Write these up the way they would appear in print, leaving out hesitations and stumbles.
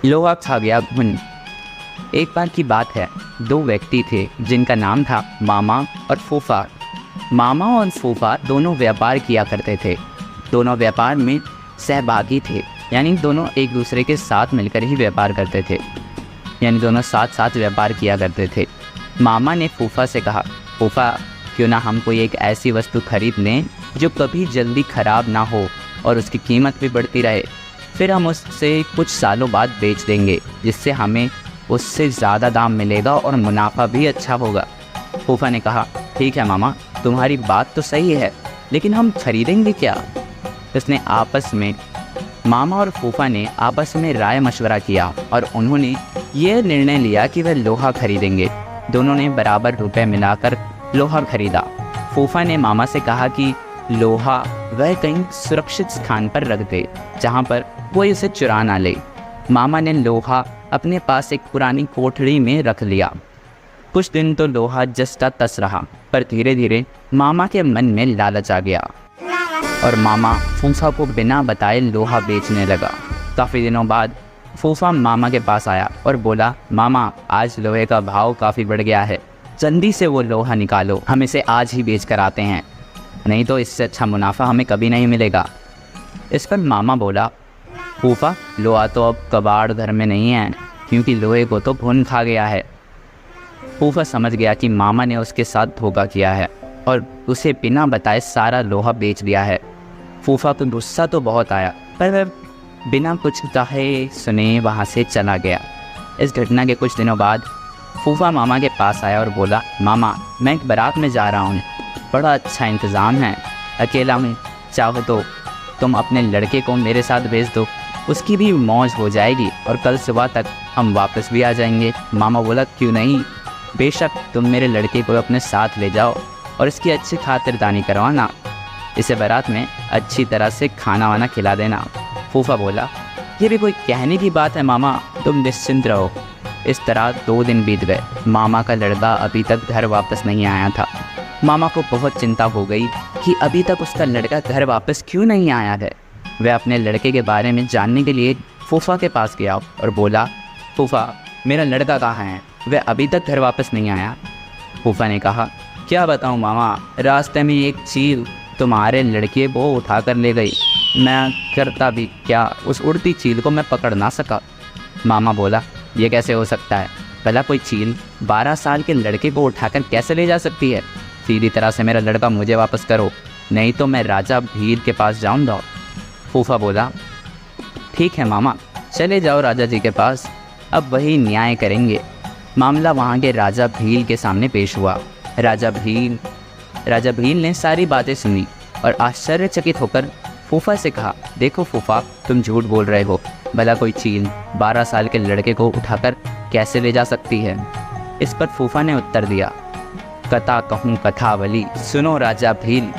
लोहा खा गया घुन। एक बार की बात है, दो व्यक्ति थे जिनका नाम था मामा और फूफा। मामा और फूफा दोनों व्यापार किया करते थे। दोनों व्यापार में सहभागी थे, यानी दोनों एक दूसरे के साथ मिलकर ही व्यापार करते थे, यानी दोनों साथ साथ व्यापार किया करते थे। मामा ने फूफा से कहा, फूफा क्यों ना हम कोई एक ऐसी वस्तु खरीद लें जो कभी जल्दी ख़राब ना हो और उसकी कीमत भी बढ़ती रहे, फिर हम उससे कुछ सालों बाद बेच देंगे, जिससे हमें उससे ज़्यादा दाम मिलेगा और मुनाफा भी अच्छा होगा। फूफा ने कहा, ठीक है मामा, तुम्हारी बात तो सही है, लेकिन हम खरीदेंगे क्या? मामा और फूफा ने आपस में राय मशवरा किया और उन्होंने यह निर्णय लिया कि वह लोहा खरीदेंगे। दोनों ने बराबर रुपए मिलाकर लोहा खरीदा। फूफा ने मामा से कहा कि लोहा वह कहीं सुरक्षित स्थान पर रख दे जहाँ पर कोई उसे चुरा ना ले। मामा ने लोहा अपने पास एक पुरानी कोठरी में रख लिया। कुछ दिन तो लोहा जस का तस रहा, पर धीरे धीरे मामा के मन में लालच आ गया और मामा फूफा को बिना बताए लोहा बेचने लगा। काफ़ी दिनों बाद फूफा मामा के पास आया और बोला, मामा आज लोहे का भाव काफ़ी बढ़ गया है, जल्दी से वो लोहा निकालो, हम इसे आज ही बेच कर आते हैं, नहीं तो इससे अच्छा मुनाफा हमें कभी नहीं मिलेगा। इस पर मामा बोला, फूफा लोहा तो अब कबाड़ घर में नहीं है, क्योंकि लोहे को तो घुन खा गया है। फूफा समझ गया कि मामा ने उसके साथ धोखा किया है और उसे बिना बताए सारा लोहा बेच दिया है। फूफा को गुस्सा तो बहुत आया, पर वह बिना कुछ कहे सुने वहाँ से चला गया। इस घटना के कुछ दिनों बाद फूफा मामा के पास आया और बोला, मामा मैं एक बारात में जा रहा हूँ, बड़ा अच्छा इंतज़ाम है, अकेला हूँ, चाहो तो तुम अपने लड़के को मेरे साथ भेज दो, उसकी भी मौज हो जाएगी और कल सुबह तक हम वापस भी आ जाएंगे। मामा बोला, क्यों नहीं, बेशक तुम मेरे लड़के को अपने साथ ले जाओ और इसकी अच्छी खातिरदारी करवाना, इसे बारात में अच्छी तरह से खाना वाना खिला देना। फूफा बोला, ये भी कोई कहने की बात है मामा, तुम निश्चिंत रहो। इस तरह 2 दिन बीत गए। मामा का लड़का अभी तक घर वापस नहीं आया था। मामा को बहुत चिंता हो गई कि अभी तक उसका लड़का घर वापस क्यों नहीं आया है। वह अपने लड़के के बारे में जानने के लिए फूफा के पास गया और बोला, फूफा मेरा लड़का कहाँ है, वह अभी तक घर वापस नहीं आया। फूफा ने कहा, क्या बताऊँ मामा, रास्ते में एक चील तुम्हारे लड़के को उठा कर ले गई, मैं करता भी क्या, उस उड़ती चील को मैं पकड़ ना सका। मामा बोला, ये कैसे हो सकता है, भला कोई चील 12 साल के लड़के को उठाकर कैसे ले जा सकती है? सीधी तरह से मेरा लड़का मुझे वापस करो, नहीं तो मैं राजा भील के पास जाऊंगा। फूफा बोला, ठीक है मामा, चले जाओ राजा जी के पास, अब वही न्याय करेंगे। मामला वहाँ के राजा भील के सामने पेश हुआ। राजा भील ने सारी बातें सुनी और आश्चर्यचकित होकर फूफा से कहा, देखो फूफा, तुम झूठ बोल रहे हो, भला कोई चील 12 साल के लड़के को उठाकर कैसे ले जा सकती है? इस पर फूफा ने उत्तर दिया, कथा कहूँ कथावली, सुनो राजा भील,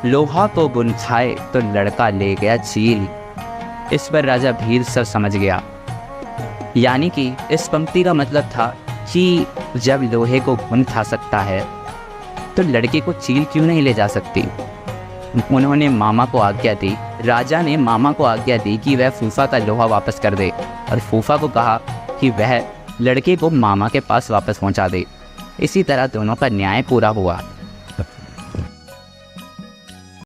लोहा को गुन खाए तो लड़का ले गया चील। इस पर राजा भील सब समझ गया, यानी कि इस पंक्ति का मतलब था कि जब लोहे को घुन खा सकता है तो लड़के को चील क्यों नहीं ले जा सकती। उन्होंने मामा को आज्ञा दी, राजा ने मामा को आज्ञा दी कि वह फूफा का लोहा वापस कर दे और फूफा को कहा कि वह लड़के को मामा के पास वापस पहुंचा दे। इसी तरह दोनों का न्याय पूरा हुआ।